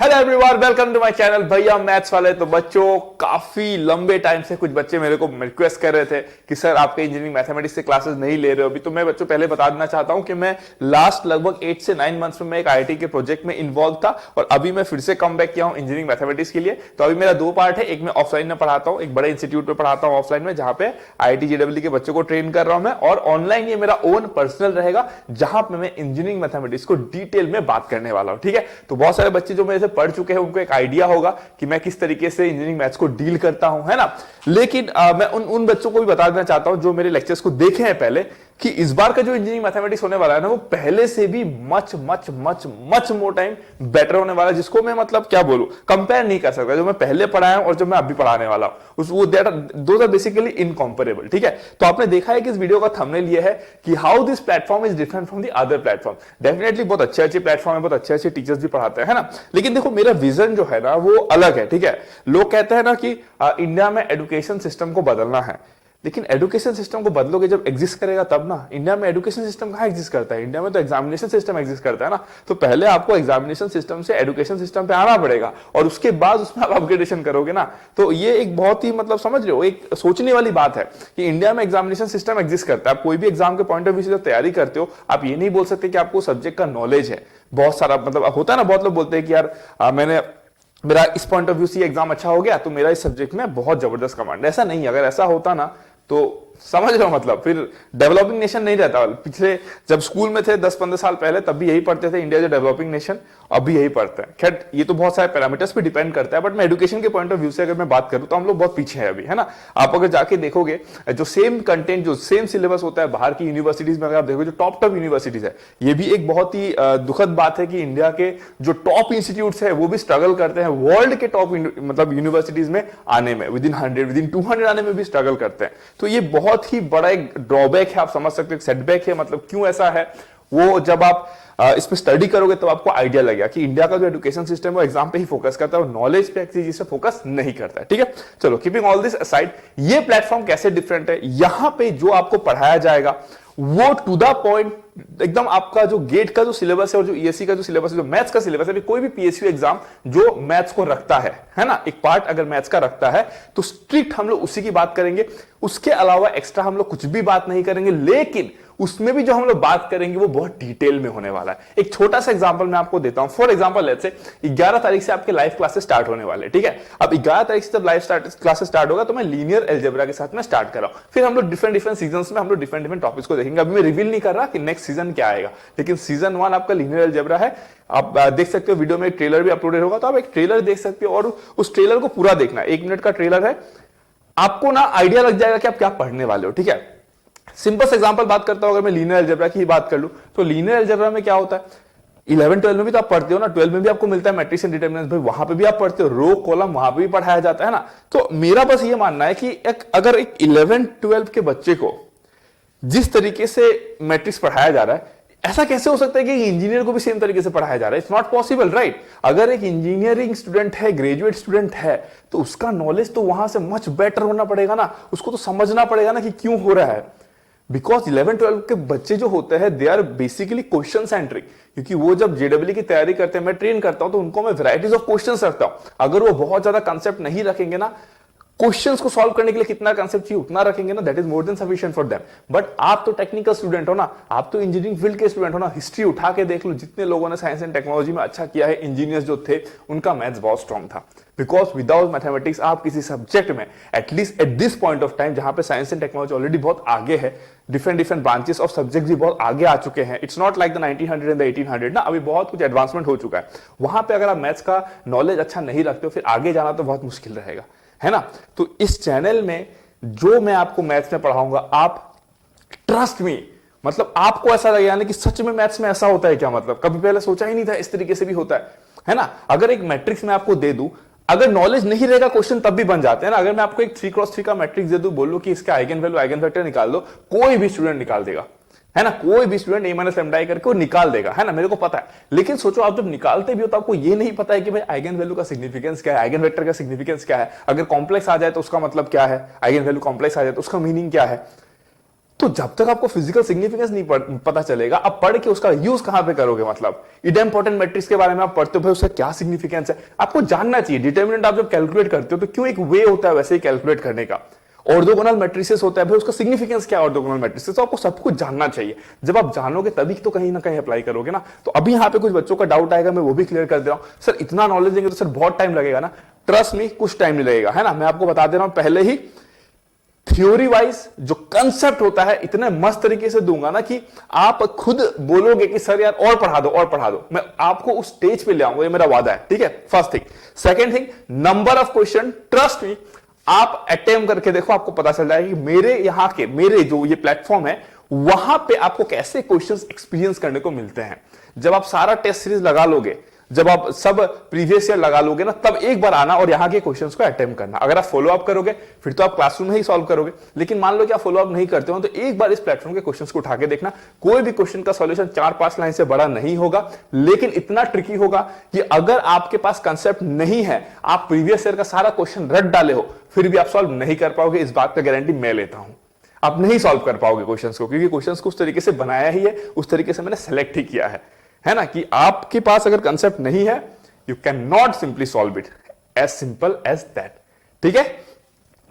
Hello everyone, welcome to my channel भैया maths वाले। तो बच्चों, काफी लंबे टाइम से कुछ बच्चे मेरे को रिक्वेस्ट कर रहे थे कि सर आपके इंजीनियरिंग मैथमेटिक्स से क्लासेस नहीं ले रहे हो अभी। तो मैं बच्चों पहले बता देना चाहता हूं कि मैं लास्ट लगभग 8 से 9 मंथ्स में मैं एक आईआईटी के प्रोजेक्ट में इन्वॉल्व था और अभी मैं फिर से कम बैक किया हूं इंजीनियरिंग मैथमेटिक्स के लिए। तो अभी मेरा 2 पार्ट है, एक मैं ऑफलाइन में पढ़ाता हूँ, एक बड़े इंस्टीट्यूट में पढ़ाता हूँ ऑफलाइन में, जहां पे आईआईटी जेईई के बच्चों को ट्रेन कर रहा हूं मैं, और ऑनलाइन ये मेरा ओन पर्सनल रहेगा जहां पे मैं इंजीनियरिंग मैथमेटिक्स को डिटेल में बात करने वाला हूं। ठीक है, तो बहुत सारे बच्चे जो मेरे से पढ़ चुके हैं उनको एक आइडिया होगा कि मैं किस तरीके से इंजीनियरिंग मैथ्स को डील करता हूं, है ना। लेकिन मैं उन बच्चों को भी बता देना चाहता हूं जो मेरे लेक्चर्स को देखे हैं पहले, कि इस बार का जो इंजीनियरिंग मैथमेटिक्स होने वाला है ना, वो पहले से भी much much much much more time better होने वाला है, जिसको मैं मतलब क्या बोलूं, कंपेयर नहीं कर सकता। जो मैं पहले पढ़ाया हूं और जो मैं अभी पढ़ाने वाला हूं, वो दोस आर बेसिकली इनकॉम्पेरेबल। ठीक है, तो आपने देखा है कि इस वीडियो का थंबनेल ये है कि how this platform is different from the other platform. Definitely बहुत अच्छे प्लेटफॉर्म है, बहुत अच्छे टीचर्स भी पढ़ाते हैं ना। लेकिन देखो, मेरा विजन जो है ना वो अलग है। ठीक है, लोग कहते हैं ना कि इंडिया में एजुकेशन सिस्टम को बदलना है, लेकिन एजुकेशन सिस्टम को बदलोगे जब एग्जिस्ट करेगा तब ना। इंडिया में एजुकेशन सिस्टम कहां एग्जिस्ट करता है, इंडिया में तो एग्जामिनेशन सिस्टम एग्जिस्ट करता है ना। तो पहले आपको एग्जामिनेशन सिस्टम से एजुकेशन सिस्टम पे आना पड़ेगा और उसके बाद उसमें आप अपग्रेडेशन करोगे ना। तो ये एक बहुत ही मतलब समझ रहे हो, एक सोचने वाली बात है कि इंडिया में एग्जामिनेशन सिस्टम एग्जिस्ट करता है। आप कोई भी एग्जाम के पॉइंट ऑफ व्यू से जब तैयारी करते हो, आप ये नहीं बोल सकते कि आपको सब्जेक्ट का नॉलेज है बहुत सारा। मतलब होता है ना, बहुत लोग बोलते हैं कि यार मेरा इस पॉइंट ऑफ व्यू से एग्जाम अच्छा हो गया तो मेरा इस सब्जेक्ट में बहुत जबरदस्त कमांड। ऐसा नहीं है, अगर ऐसा होता ना तो समझ लो मतलब फिर डेवलपिंग नेशन नहीं रहता। पिछले जब स्कूल में थे 10-15 साल पहले, तब भी यही पढ़ते थे, इंडिया जो डेवलपिंग नेशन, अभी यही पढ़ते हैं। खैर, ये तो बहुत सारे पैरामीटर्स पे डिपेंड करता है, बट मैं एजुकेशन के पॉइंट ऑफ व्यू से अगर मैं बात करूं तो हम लोग बहुत पीछे हैं अभी, है ना। आप अगर जाके देखोगे जो सेम कंटेंट, जो सेम सिलेबस होता है बाहर की यूनिवर्सिटीज में, अगर आप देखोगे जो टॉप यूनिवर्सिटीज है, ये भी एक बहुत ही दुखद बात है कि इंडिया के जो टॉप इंस्टीट्यूट्स है वो भी स्ट्रगल करते हैं वर्ल्ड के टॉप मतलब यूनिवर्सिटीज में आने में, विद इन 200 आने में भी स्ट्रगल करते हैं। तो ये बहुत ही बड़ा एक ड्रॉबैक है, आप समझ सकते हो, सेटबैक है। मतलब क्यों ऐसा है, वो जब आप इसमें स्टडी करोगे तो आपको आइडिया लगेगा कि इंडिया का जो एजुकेशन सिस्टम है वो एग्जाम पे ही फोकस करता है और नॉलेज पे किसी चीज से फोकस नहीं करता है। ठीक है, चलो कीपिंग ऑल दिस असाइड, ये प्लेटफॉर्म कैसे डिफरेंट है, यहां पे जो आपको पढ़ाया जाएगा वो टू द पॉइंट एकदम, आपका जो गेट का जो सिलेबस है और जो ईएससी का जो सिलेबस है, जो मैथ्स का सिलेबस है, कोई भी पीएसयू एग्जाम जो मैथ्स को रखता है ना, एक पार्ट अगर मैथ्स का रखता है तो स्ट्रिक्ट हम लोग उसी की बात करेंगे। उसके अलावा एक्स्ट्रा हम लोग कुछ भी बात नहीं करेंगे, लेकिन उसमें भी जो हम लोग बात करेंगे वो बहुत डिटेल में होने वाला है। एक छोटा सा एग्जांपल मैं आपको देता हूं। फॉर एग्जांपल लेट्स से 11 तारीख से आपके लाइव क्लासेस स्टार्ट होने वाले। ठीक है, अब 11 तारीख से जब लाइव क्लासेस स्टार्ट होगा तो मैं लीनियर अलजेब्रा के साथ में स्टार्ट कर रहा हूं। फिर हम लोग डिफरेंट सीजन्स में हम लोग डिफरेंट टॉपिक्स को देखेंगे। अभी मैं रिवील नहीं कर रहा कि नेक्स्ट सीजन क्या आएगा, लेकिन सीजन 1 आपका लीनियर अलजेब्रा है। आप देख सकते हो, वीडियो में एक ट्रेलर भी अपलोडेड होगा, तो आप एक ट्रेलर देख सकते हो और उस ट्रेलर को पूरा देखना। 1 मिनट का ट्रेलर है, आपको ना आइडिया लग जाएगा कि आप क्या पढ़ने वाले हो। ठीक है, सिंपल से एग्जांपल बात करता हूं, अगर मैं लीनियर अलजेब्रा की ही बात कर लूं तो लीनियर अलजेब्रा में क्या होता है, 11-12 में भी तो आप पढ़ते हो ना, 12 में भी आपको मिलता है मैट्रिक्स एंड डिटरमिनेंट्स, भाई वहां पे भी आप पढ़ते हो, रो कॉलम वहां पे भी पढ़ाया जाता है ना। तो मेरा बस ये मानना है कि अगर एक 11-12 के बच्चे को जिस तरीके से मैट्रिक्स पढ़ाया जा रहा है, ऐसा कैसे हो सकता है कि इंजीनियर को भी सेम तरीके से पढ़ाया जा रहा है? It's not possible, right. अगर एक इंजीनियरिंग स्टूडेंट है, ग्रेजुएट स्टूडेंट है, तो उसका नॉलेज तो वहां से मच बेटर होना पड़ेगा ना, उसको तो समझना पड़ेगा ना कि क्यों हो रहा है। बिकॉज 11-12 के बच्चे जो होते हैं they are basically question centric, क्योंकि वो जब जेडब्ल्यू की तैयारी करते हैं, मैं ट्रेन करता हूं तो उनको मैं वैराइटीज ऑफ क्वेश्चंस रखता हूं। अगर वो बहुत ज्यादा कंसेप्ट नहीं रखेंगे ना, क्वेश्चंस को सॉल्व करने के लिए कितना कंसेप्ट चाहिए उतना रखेंगे ना, that is more than sufficient for them. But आप तो टेक्निकल स्टूडेंट हो ना, आप तो इंजीनियरिंग फील्ड के स्टूडेंट हो ना। हिस्ट्री उठा के देख लो, जितने लोगों ने साइंस एंड टेक्नोलॉजी में अच्छा किया है, इंजीनियर्स जो थे उनका मैथ्स बहुत स्ट्रॉन्ग था। बिकॉज विदाउट मैथमेटिक्स आप किसी सब्जेक्ट में, at least at this point of time जहां पे साइंस एंड टेक्नोलॉजी ऑलरेडी बहुत आगे है, डिफरेंट ब्रांचेस ऑफ सब्जेक्ट भी बहुत आगे आ चुके हैं। It's not like the 1900 and the 1800 ना, अभी बहुत कुछ एडवांसमेंट हो चुका है। वहां पे अगर आप मैथ्स का नॉलेज अच्छा नहीं रखते हो, फिर आगे जाना तो बहुत मुश्किल रहेगा, है ना। तो इस चैनल में जो मैं आपको मैथ्स में पढ़ाऊंगा, आप ट्रस्ट मी, मतलब आपको ऐसा लगेगा ना कि सच में मैथ्स में ऐसा होता है क्या, मतलब कभी पहले सोचा ही नहीं था इस तरीके से भी होता है ना। अगर एक मैट्रिक्स में आपको दे दूं, अगर नॉलेज नहीं रहेगा क्वेश्चन तब भी बन जाते हैं ना। अगर मैं आपको एक 3x3 का मैट्रिक्स दे दूं, बोलूं कि इसका आइगन वैल्यू आइगन वेक्टर निकाल दो, कोई भी स्टूडेंट निकाल देगा, है ना। कोई भी स्टूडेंट a माइनस लैम्डा करके वो निकाल देगा, है ना, मेरे को पता है। लेकिन सोचो, आप जब निकालते भी हो तो आपको ये नहीं पता है कि भाई आइगन वैल्यू का सिग्निफिकेंस क्या है, आइगन वेक्टर का सिग्निफिकेंस क्या है, अगर कॉम्प्लेक्स आ जाए तो उसका मतलब क्या है, आइगन वैल्यू कॉम्प्लेक्स आ जाए तो उसका मीनिंग क्या है। तो जब तक आपको फिजिकल सिग्निफिकेंस नहीं पता चलेगा, आप पढ़ के उसका यूज कहां पे करोगे? मतलब इडेम्पोर्टेंट मैट्रिक्स के बारे में आप पढ़ते हो, भाई उसका क्या सिग्निफिकेंस है, आपको जानना चाहिए। डिटर्मिनेंट आप जब कैलकुलेट करते हो तो क्यों, एक वे होता है वैसे ही कैलकुलेट करने का। ऑर्थोगोनल मैट्रिसेस होता है, भाई उसका सिग्निफिकेंस क्या है ऑर्थोगोनल मैट्रिसेस, तो आपको सब कुछ जानना चाहिए। जब आप जानोगे तभी तो कहीं ना कहीं अप्लाई करोगे ना। तो अभी यहाँ पे कुछ बच्चों का डाउट आएगा, मैं वो भी क्लियर कर दे रहा हूं। सर इतना नॉलेज देंगे तो सर बहुत टाइम लगेगा ना। ट्रस्ट मी, कुछ टाइम नहीं लगेगा, है ना। मैं आपको बता दे रहा हूं पहले ही, थ्योरी वाइज जो कंसेप्ट होता है इतने मस्त तरीके से दूंगा ना कि आप खुद बोलोगे कि सर यार और पढ़ा दो और पढ़ा दो। मैं आपको उस स्टेज पे ले आऊंगा, ये मेरा वादा है, ठीक है। First thing. Second thing, number of question, trust me, आप अटेम्प्ट करके देखो, आपको पता चल जाएगा कि मेरे जो ये प्लेटफॉर्म है वहां पे आपको कैसे क्वेश्चंस एक्सपीरियंस करने को मिलते हैं। जब आप सारा टेस्ट सीरीज लगा लोगे, जब आप सब प्रीवियस ईयर लगा लोगे ना, तब एक बार आना और यहां के क्वेश्चंस को अटेम्प्ट करना। अगर आप फॉलो अप करोगे फिर तो आप क्लासरूम में ही सॉल्व करोगे, लेकिन मान लो कि आप फॉलो अप नहीं करते हो तो एक बार इस प्लेटफॉर्म के क्वेश्चंस को उठा के देखना। कोई भी क्वेश्चन का सॉल्यूशन 4-5 लाइन से बड़ा नहीं होगा, लेकिन इतना ट्रिकी होगा कि अगर आपके पास कंसेप्ट नहीं है, आप प्रीवियस ईयर का सारा क्वेश्चन रट डाले हो, फिर भी आप सॉल्व नहीं कर पाओगे। इस बात का गारंटी मैं लेता हूं। आप नहीं सॉल्व कर पाओगे क्वेश्चंस को, क्योंकि क्वेश्चंस को उस तरीके से बनाया ही है, उस तरीके से मैंने सेलेक्ट ही किया है ना। कि आपके पास अगर कंसेप्ट नहीं है, you can not simply solve it, as simple as that, ठीक है।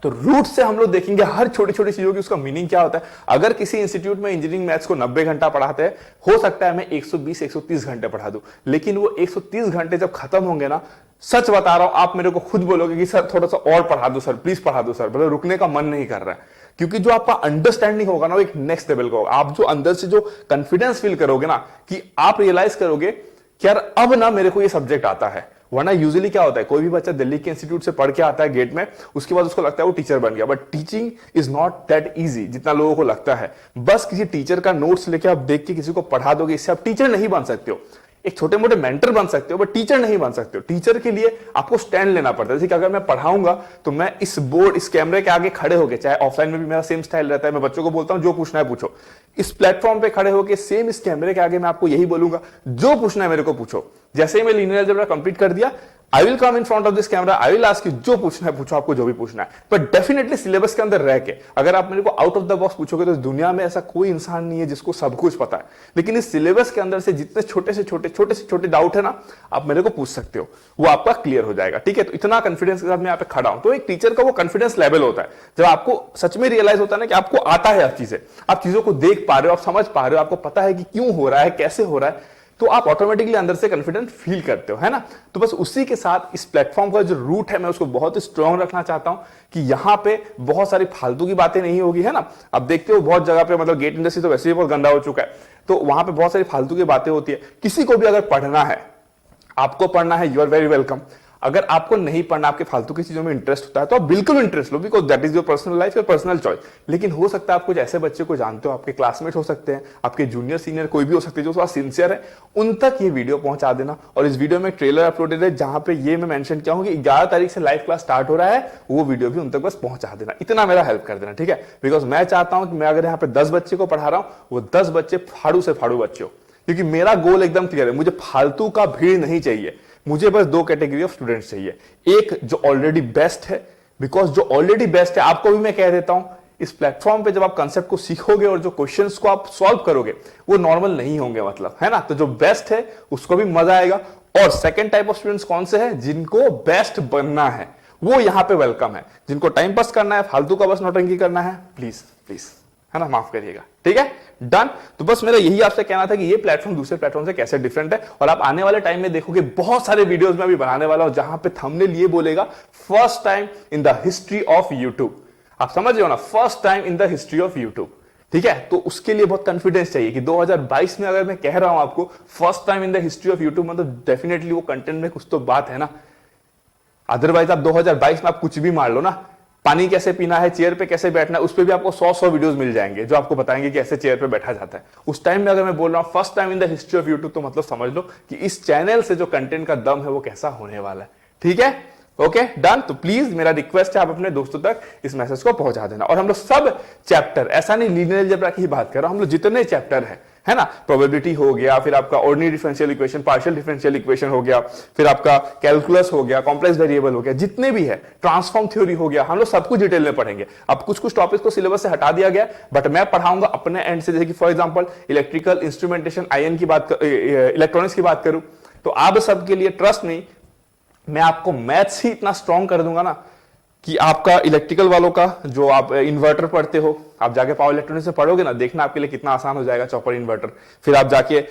तो रूट से हम लोग देखेंगे हर छोटी छोटी चीजों की उसका मीनिंग क्या होता है। अगर किसी इंस्टीट्यूट में इंजीनियरिंग मैथ्स को 90 घंटा पढ़ाते हैं, हो सकता है मैं 120-130 घंटे पढ़ा दूं, लेकिन वो 130 घंटे जब खत्म होंगे ना, सच बता रहा हूं, आप मेरे को खुद बोलोगे कि सर थोड़ा सा और पढ़ा दो सर, प्लीज पढ़ा दो सर, मतलब रुकने का मन नहीं कर रहा है। क्योंकि जो आपका अंडरस्टैंडिंग होगा ना, वो एक नेक्स्ट लेवल का होगा। आप जो अंदर से जो कॉन्फिडेंस फील करोगे ना, कि आप रियलाइज करोगे कि यार अब ना मेरे को ये सब्जेक्ट आता है। वरना यूजुअली क्या होता है, कोई भी बच्चा दिल्ली के इंस्टीट्यूट से पढ़ के आता है गेट में, उसके बाद उसको लगता है वो टीचर बन गया। But teaching is not that easy जितना लोगों को लगता है। बस किसी टीचर का नोट्स लेके आप देख के किसी को पढ़ा दोगे, इससे आप टीचर नहीं बन सकते हो। एक छोटे मोटे मेंटर बन सकते हो, बट टीचर नहीं बन सकते हो। टीचर के लिए आपको स्टैंड लेना पड़ता है। जैसे कि अगर मैं पढ़ाऊंगा तो मैं इस बोर्ड, इस कैमरे के आगे खड़े होके, चाहे ऑफलाइन में भी मेरा सेम स्टाइल रहता है, मैं बच्चों को बोलता हूं जो पूछना है पूछो। इस प्लेटफॉर्म पे खड़े होके सेम इस कैमरे के आगे मैं आपको यही बोलूंगा, जो पूछना है मेरे को पूछो। जैसे ही मैं लीनियर अलजेब्रा कंप्लीट कर दिया, I will come in front of this camera, I will ask you, जो पूछना है पूछो, आपको जो भी पूछना है। पर डेफिनेटली सिलेबस के अंदर रह के। अगर आप मेरे को आउट ऑफ द बॉक्स पूछोगे तो इस दुनिया में ऐसा कोई इंसान नहीं है जिसको सब कुछ पता है। लेकिन इस सिलेबस के अंदर से जितने छोटे से छोटे डाउट है ना, आप मेरे को पूछ सकते हो, वो आपका क्लियर हो जाएगा, ठीक है। तो इतना कॉन्फिडेंस के साथ मैं यहाँ पे खड़ा हूं। तो एक टीचर का वो कॉन्फिडेंस लेवल होता है जब आपको सच में रियलाइज होता है ना कि आपको आता है हर चीजें, आप चीजों को देख पा रहे हो, आप समझ पा रहे हो, आपको पता है कि क्यों हो रहा है, कैसे हो रहा है, तो आप ऑटोमेटिकली अंदर से कॉन्फिडेंट फील करते हो, है ना। तो बस उसी के साथ इस प्लेटफॉर्म का जो रूट है, मैं उसको बहुत स्ट्रांग रखना चाहता हूं कि यहां पे बहुत सारी फालतू की बातें नहीं होगी, है ना। अब देखते हो बहुत जगह पे, मतलब गेट इंडस्ट्री तो वैसे ही बहुत गंदा हो चुका है, तो वहां पे बहुत सारी फालतू की बातें होती है। किसी को भी अगर पढ़ना है, आपको पढ़ना है, यू आर वेरी वेलकम। अगर आपको नहीं पढ़ना, आपके फालतू की चीजों में इंटरेस्ट होता है, तो आप बिल्कुल interest low, because that is your personal life, your personal choice. लेकिन हो सकता है आप कुछ ऐसे बच्चे को जानते हो, आपके क्लासमेट हो सकते हैं, आपके जूनियर सीनियर कोई भी हो सकते हैं, जो थोड़ा सिंसियर है, उन तक ये वीडियो पहुंचा देना। और इस वीडियो में ट्रेलर अपलोडेड है जहां पे ये मैं मेंशन किया हूं कि 11 तारीख से लाइव क्लास स्टार्ट हो रहा है, वो वीडियो भी उन तक बस पहुंचा देना। इतना मेरा हेल्प कर देना, ठीक है। बिकॉज मैं चाहता हूं कि मैं अगर यहाँ पे 10 बच्चे को पढ़ा रहा हूं, वो 10 बच्चे फाड़ू से फाड़ू बच्चे हो, क्योंकि मेरा गोल एकदम क्लियर है। मुझे फालतू का भीड़ नहीं चाहिए, मुझे बस 2 कैटेगरी ऑफ स्टूडेंट्स चाहिए। एक जो ऑलरेडी बेस्ट है, बिकॉज जो ऑलरेडी बेस्ट है, आपको भी मैं कह देता हूं, इस प्लेटफॉर्म पे जब आप कंसेप्ट को सीखोगे और जो क्वेश्चंस को आप सॉल्व करोगे, वो नॉर्मल नहीं होंगे, मतलब, है ना। तो जो बेस्ट है उसको भी मजा आएगा। और सेकंड टाइप ऑफ स्टूडेंट्स कौन से हैं? जिनको बेस्ट बनना है, वो यहां पे वेलकम है। जिनको टाइम पास करना है, फालतू का बस नौटंकी करना है, प्लीज प्लीज, है ना, माफ करिएगा, ठीक है, डन। तो बस मेरा यही आपसे कहना था कि ये प्लेटफॉर्म दूसरे प्लेटफॉर्म से कैसे डिफरेंट है। और आप आने वाले टाइम में देखोगे बहुत सारे वीडियोस में अभी बनाने वाला हूं, जहां पे थंबनेल ये बोलेगा, first time in the history of YouTube. आप समझ रहे हो ना, first time in the history of YouTube, ठीक है। तो उसके लिए बहुत कॉन्फिडेंस चाहिए कि 2022 में अगर मैं कह रहा हूं आपको first time in the history of YouTube, मतलब डेफिनेटली वो कंटेंट में कुछ तो बात है ना। अदरवाइज आप 2022 में आप कुछ भी मार लो ना, पानी कैसे पीना है, चेयर पे कैसे बैठना है, उस पे भी आपको 100 वीडियोस मिल जाएंगे जो आपको बताएंगे कि ऐसे चेयर पे बैठा जाता है। उस टाइम में अगर मैं बोल रहा हूं first time in the history of YouTube, तो मतलब समझ लो कि इस चैनल से जो कंटेंट का दम है वो कैसा होने वाला है, ठीक है। Okay, done. तो प्लीज मेरा रिक्वेस्ट है, आप अपने दोस्तों तक इस मैसेज को पहुंचा देना। और हम लोग सब चैप्टर, ऐसा नहीं लीनियर अलजेब्रा की ही बात कर रहा हूं, हम लोग जितने चैप्टर हैं है ना। प्रोबेबिलिटी हो गया, फिर आपका ordinary differential equation, partial differential equation हो गया, फिर आपका कैलकुलस हो गया, कॉम्प्लेक्स वेरिएबल हो गया, जितने भी है, ट्रांसफॉर्म थ्योरी हो गया, हम लोग सब कुछ डिटेल में पढ़ेंगे। अब कुछ कुछ टॉपिक्स को सिलेबस से हटा दिया गया, बट मैं पढ़ाऊंगा अपने एंड से। जैसे कि for example electrical instrumentation, IN की बात, इलेक्ट्रॉनिक्स की बात करूं, तो आप सबके लिए ट्रस्ट नहीं, मैं आपको मैथ्स ही इतना स्ट्रॉन्ग कर दूंगा ना कि आपका इलेक्ट्रिकल वालों का जो आप इन्वर्टर पढ़ते हो, आप जाके पावर इलेक्ट्रॉनिक्स में पढ़ोगे ना, देखना आपके लिए कितना आसान हो जाएगा चॉपर इन्वर्टर। फिर आप जाके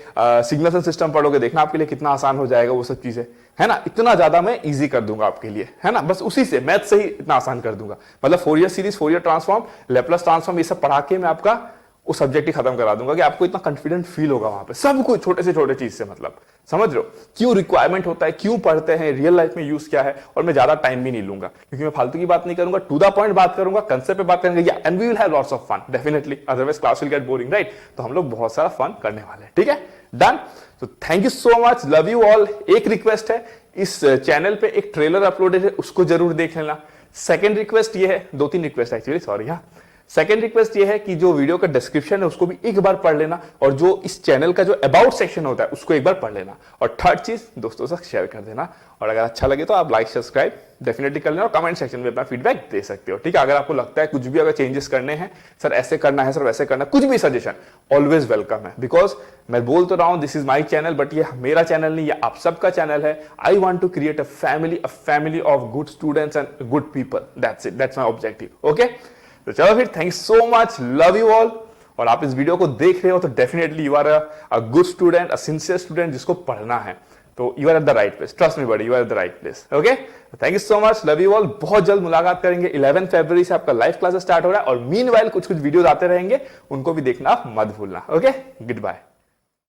सिग्नल सिस्टम पढ़ोगे, देखना आपके लिए कितना आसान हो जाएगा वो सब चीजें, है ना। इतना ज्यादा मैं इजी कर दूंगा आपके लिए, है ना। बस उसी से, मैथ से ही इतना आसान कर दूंगा। मतलब Fourier series, Fourier transform, Laplace transform, ये सब पढ़ा के मैं आपका वो सब्जेक्ट ही खत्म करा दूंगा कि आपको इतना कॉन्फिडेंट फील होगा वहां पे, सब कुछ छोटे से छोटे चीज से। मतलब समझ रहे हो क्यों रिक्वायरमेंट होता है, क्यों पढ़ते हैं, रियल लाइफ में यूज क्या है। और मैं ज्यादा टाइम भी नहीं लूंगा, क्योंकि मैं फालतू की बात नहीं करूंगा, टू द पॉइंट बात करूंगा, कंसेप्ट पे बात करेंगे, and we will have lots of fun definitely, otherwise class will get boring, right. तो हम लोग बहुत सारा फन करने वाले हैं, ठीक है, डन। तो thank you so much, love you all. एक रिक्वेस्ट है, इस चैनल पे एक ट्रेलर अपलोडेड है, उसको जरूर देख लेना। सेकेंड रिक्वेस्ट ये है, दो तीन रिक्वेस्ट एक्चुअली, सॉरी। हाँ, सेकेंड रिक्वेस्ट ये है कि जो वीडियो का डिस्क्रिप्शन है उसको भी एक बार पढ़ लेना, और जो इस चैनल का जो अबाउट सेक्शन होता है उसको एक बार पढ़ लेना। और थर्ड चीज, दोस्तों से शेयर कर देना, और अगर अच्छा लगे तो आप लाइक सब्सक्राइब डेफिनेटली कर लेना, और कमेंट सेक्शन में अपना फीडबैक दे सकते हो, ठीक है। अगर आपको लगता है कुछ भी अगर चेंजेस करने हैं, सर ऐसे करना है, सर वैसे करना है, कुछ भी सजेशन ऑलवेज वेलकम है। बिकॉज मैं बोल तो रहा हूं this is my channel, but ये मेरा चैनल नहीं, ये आप सबका चैनल है। I want to create a family of good students and good people, that's it, that's my objective. Okay, तो चलो फिर, thank so much, love you all. और आप इस वीडियो को देख रहे हो तो definitely you are a good student, a sincere student जिसको पढ़ना है, तो you are at the right place, trust me buddy, you are at the right place. Okay, thank you so much, love you all. बहुत जल्द मुलाकात करेंगे, 11 फरवरी से आपका लाइव क्लास स्टार्ट हो रहा है, और मीनवाइल कुछ कुछ वीडियोस आते रहेंगे, उनको भी देखना आप मत भूलना। Okay, good bye.